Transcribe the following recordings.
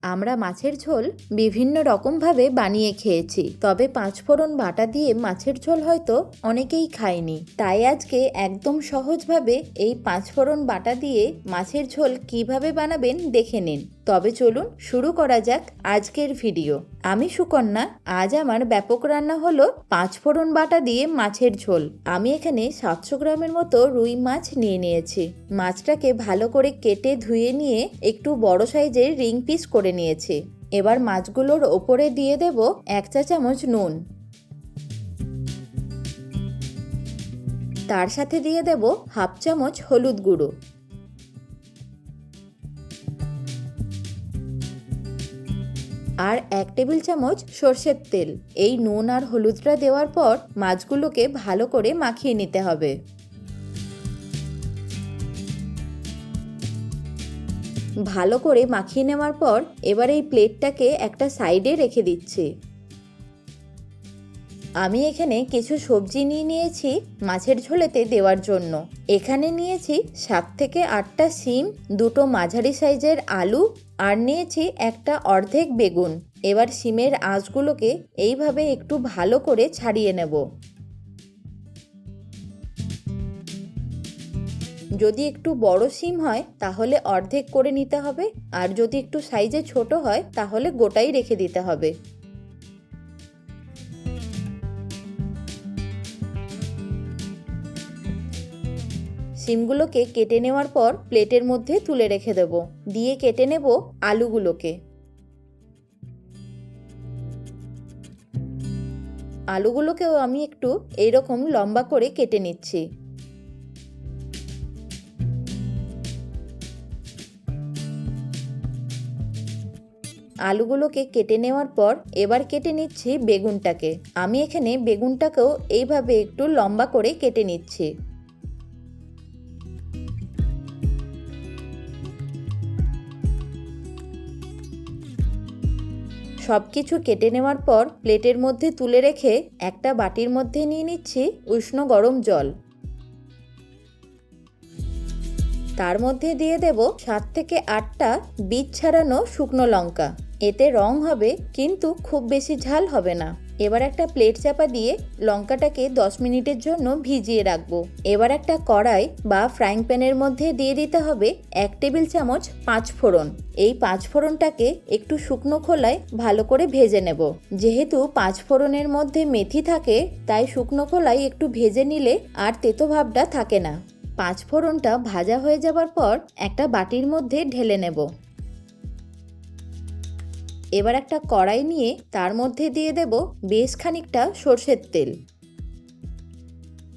আমরা মাছের ঝোল বিভিন্ন রকমভাবে বানিয়ে খেয়েছি, তবে পাঁচফোড়ন বাটা দিয়ে মাছের ঝোল হয়তো অনেকেই খায়নি। তাই আজকে একদম সহজভাবে এই পাঁচফোড়ন বাটা দিয়ে মাছের ঝোল কিভাবে বানাবেন দেখে নিন। তবে চলুন শুরু করা যাক আজকের ভিডিও। আমি সুকন্যা। আজ আমার ব্যাপক রান্না হলো পাঁচফোড়ন বাটা দিয়ে মাছের ঝোল। আমি এখানে 700 গ্রামের মতো রুই মাছ নিয়েছি। মাছটাকে ভালো করে কেটে ধুয়ে নিয়ে একটু বড় সাইজের রিং পিস করে নিয়েছি। এবার মাছগুলোর ওপরে দিয়ে দেব 1 চা চামচ নুন। তার সাথে দিয়ে দেব হাফ চামচ হলুদ গুঁড়ো, আর 1 টেবিল চামচ সর্ষের তেল। এই নুন আর হলুদটা দেওয়ার পর মাছগুলোকে ভালো করে মাখিয়ে নিতে হবে। ভালো করে মাখিয়ে নেওয়ার পর এবার এই প্লেটটাকে একটা সাইডে রেখে দিচ্ছি। আমি এখানে কিছু সবজি নিয়েছি মাছের ঝোলেতে দেওয়ার জন্য। এখানে নিয়েছি 7 থেকে 8টা শিম, 2টো মাঝারি সাইজের আলু, আর নিয়েছি একটা অর্ধেক বেগুন। এবার শিমের আঁশগুলোকে এইভাবে একটু ভালো করে ছাড়িয়ে নেব। যদি একটু বড় শিম হয় তাহলে অর্ধেক করে নিতে হবে, আর যদি একটু সাইজে ছোট হয় তাহলে গোটাই রেখে দিতে হবে। শিমগুলোকে কেটে নেওয়ার পর প্লেটের মধ্যে তুলে রেখে দেব। দিয়ে কেটে নেব আলুগুলোকে। আলুগুলোকেও আমি একটু এইরকম লম্বা করে কেটে নিচ্ছি। আলুগুলোকে কেটে নেওয়ার পর এবার কেটে নিচ্ছি বেগুনটাকে। আমি এখানে বেগুনটাকেও এইভাবে একটু লম্বা করে কেটে নিচ্ছি। সব কিছু কেটে নেওয়ার পর প্লেটের মধ্যে তুলে রেখে একটা বাটির মধ্যে নিয়ে নিচ্ছি উষ্ণ গরম জল। তার মধ্যে দিয়ে দেব 7 থেকে 8টা বীজ ছাড়ানো শুকনো লঙ্কা। এতে রং হবে, কিন্তু খুব বেশি ঝাল হবে না। এবার একটা প্লেট চাপা দিয়ে লঙ্কাটাকে 10 মিনিটের জন্য ভিজিয়ে রাখবো। এবার একটা কড়াই বা ফ্রাইং প্যানের মধ্যে দিয়ে দিতে হবে 1 টেবিল চামচ পাঁচফোড়ন। এই পাঁচফোড়নটাকে একটু শুকনো খোলায় ভালো করে ভেজে নেব। যেহেতু পাঁচফোড়নের মধ্যে মেথি থাকে, তাই শুকনো খোলায় একটু ভেজে নিলে আর তেতো ভাবটা থাকে না। পাঁচফোড়নটা ভাজা হয়ে যাবার পর একটা বাটির মধ্যে ঢেলে নেব। এবার একটা কড়াই নিয়ে তার মধ্যে দিয়ে দেব বেশ খানিকটা সর্ষের তেল।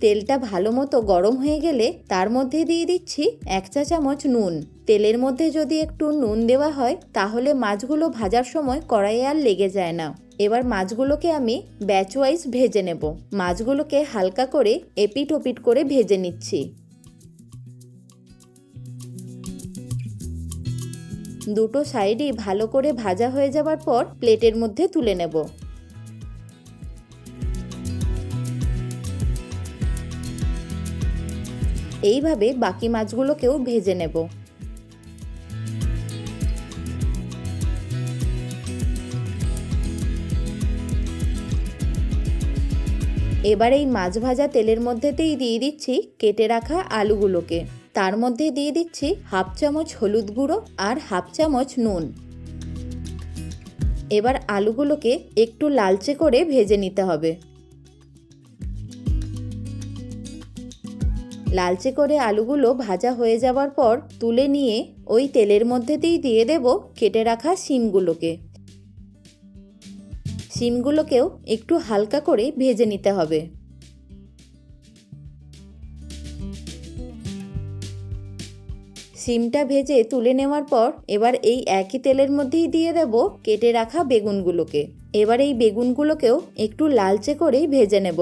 তেলটা ভালো মতো গরম হয়ে গেলে তার মধ্যে দিয়ে দিচ্ছি 1 চা চামচ নুন। তেলের মধ্যে যদি একটু নুন দেওয়া হয় তাহলে মাছগুলো ভাজার সময় কড়াইয়ে আর লেগে যায় না। এবার মাছগুলোকে আমি ব্যাচ ওয়াইজ ভেজে নেব। মাছগুলোকে হালকা করে এপিট ওপিট করে ভেজে নিচ্ছি। দুটো সাইডই ভালো করে ভাজা হয়ে যাবার পর প্লেটের মধ্যে তুলে নেব। এইভাবে বাকি মাছগুলোকেও ভেজে নেব। এবার এই মাছ ভাজা তেলের মধ্যেতেই দিয়ে দিচ্ছি কেটে রাখা আলুগুলোকে। তার মধ্যে দিয়ে দিচ্ছি হাফ চামচ হলুদ গুঁড়ো আর হাফ চামচ নুন। এবার আলুগুলোকে একটু লালচে করে ভেজে নিতে হবে। লালচে করে আলুগুলো ভাজা হয়ে যাবার পর তুলে নিয়ে ওই তেলের মধ্যেতেই দিয়ে দেব কেটে রাখা শিমগুলোকে। শিমগুলোকেও একটু হালকা করে ভেজে নিতে হবে। শিমটা ভেজে তুলে নেওয়ার পর এবার এই একই তেলের মধ্যেই দিয়ে দেব কেটে রাখা বেগুনগুলোকে। এবার এই বেগুনগুলোকেও একটু লালচে করেই ভেজে নেব।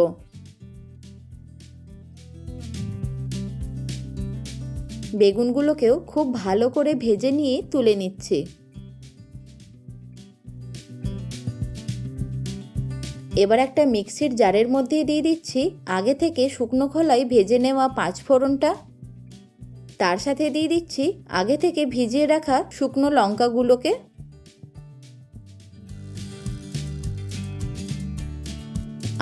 বেগুনগুলোকেও খুব ভালো করে ভেজে নিয়ে তুলে নিচ্ছি। এবার একটা মিক্সির জারের মধ্যে দিয়ে দিচ্ছি আগে থেকে শুকনো খোলায় ভেজে নেওয়া পাঁচফোড়নটা। তার সাথে দিয়ে দিচ্ছি আগে থেকে ভিজিয়ে রাখা শুকনো লঙ্কাগুলোকে।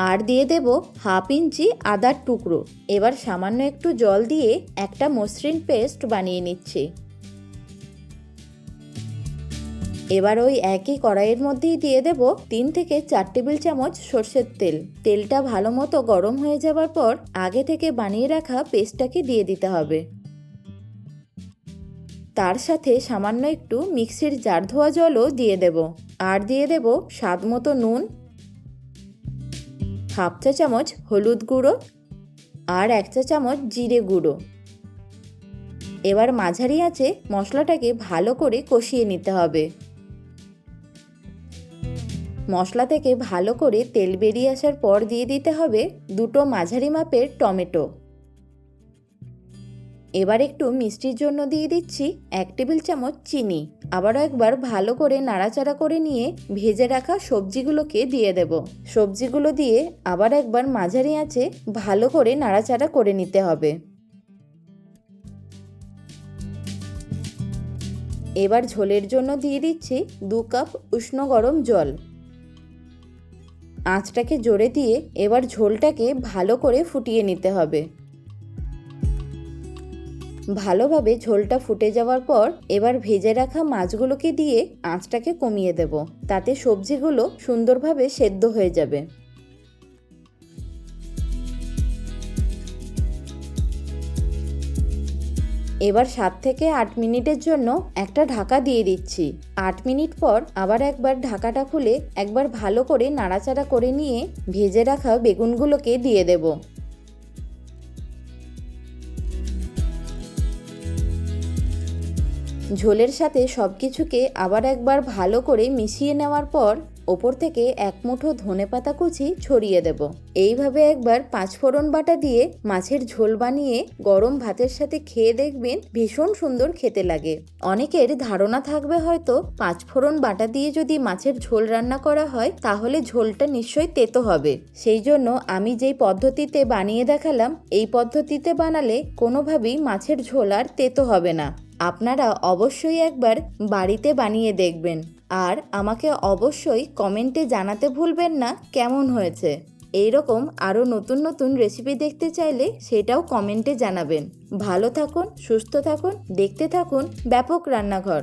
আর দিয়ে দেব 1/2 ইঞ্চি আদার টুকরো। এবার সামান্য একটু জল দিয়ে একটা মসৃণ পেস্ট বানিয়ে নিচ্ছি। এবার ওই একই কড়াইয়ের মধ্যেই দিয়ে দেব 3 থেকে 4 টেবিল চামচ সর্ষের তেল। তেলটা ভালো মতো গরম হয়ে যাবার পর আগে থেকে বানিয়ে রাখা পেস্টটাকে দিয়ে দিতে হবে। তার সাথে সামান্য একটু মিক্সির জার ধোয়া জলও দিয়ে দেব। আর দিয়ে দেব স্বাদ মতো নুন, 1/2 চা চামচ হলুদ গুঁড়ো আর 1 চা চামচ জিরে গুঁড়ো। এবার মাঝারি আঁচে মশলাটাকে ভালো করে কষিয়ে নিতে হবে। মশলা থেকে ভালো করে তেল বেরিয়ে আসার পর দিয়ে দিতে হবে 2টো মাঝারি মাপের টমেটো। এবার একটু মিষ্টির জন্য দিয়ে দিচ্ছি 1 টেবিল চামচ চিনি। আবারও একবার ভালো করে নাড়াচাড়া করে নিয়ে ভেজে রাখা সবজিগুলোকে দিয়ে দেব। সবজিগুলো দিয়ে আবার একবার মাঝারি আঁচে ভালো করে নাড়াচাড়া করে নিতে হবে। এবার ঝোলের জন্য দিয়ে দিচ্ছি 2 কাপ উষ্ণ গরম জল। আঁচটাকে জোরে দিয়ে এবার ঝোলটাকে ভালো করে ফুটিয়ে নিতে হবে। ভালোভাবে ঝোলটা ফুটে যাওয়ার পর এবার ভেজে রাখা মাছগুলোকে দিয়ে আঁচটাকে কমিয়ে দেব। তাতে সবজিগুলো সুন্দরভাবে সেদ্ধ হয়ে যাবে। এবার 7 থেকে 8 মিনিটের জন্য একটা ঢাকা দিয়ে দিচ্ছি। 8 মিনিট পর আবার একবার ঢাকাটা খুলে একবার ভালো করে নাড়াচাড়া করে নিয়ে ভেজে রাখা বেগুনগুলোকে দিয়ে দেব। ঝোলের সাথে সব কিছুকে আবার একবার ভালো করে মিশিয়ে নেওয়ার পর ওপর থেকে 1 মুঠো ধনেপাতা কুচি ছড়িয়ে দেব। এইভাবে একবার 5 ফোড়ন বাটা দিয়ে মাছের ঝোল বানিয়ে গরম ভাতের সাথে খেয়ে দেখবেন ভীষণ সুন্দর খেতে লাগে। অনেকের ধারণা থাকবে হয়তো 5 ফোড়ন বাটা দিয়ে যদি মাছের ঝোল রান্না করা হয় তাহলে ঝোলটা নিশ্চয়ই তেতো হবে। সেই জন্য আমি যেই পদ্ধতিতে বানিয়ে দেখালাম এই পদ্ধতিতে বানালে কোনোভাবেই মাছের ঝোল আর তেতো হবে না। আপনারা অবশ্যই একবার বাড়িতে বানিয়ে দেখবেন আর আমাকে অবশ্যই কমেন্টে জানাতে ভুলবেন না কেমন হয়েছে। এইরকম আরও নতুন নতুন রেসিপি দেখতে চাইলে সেটাও কমেন্টে জানাবেন। ভালো থাকুন, সুস্থ থাকুন, দেখতে থাকুন ব্যাপক রান্নাঘর।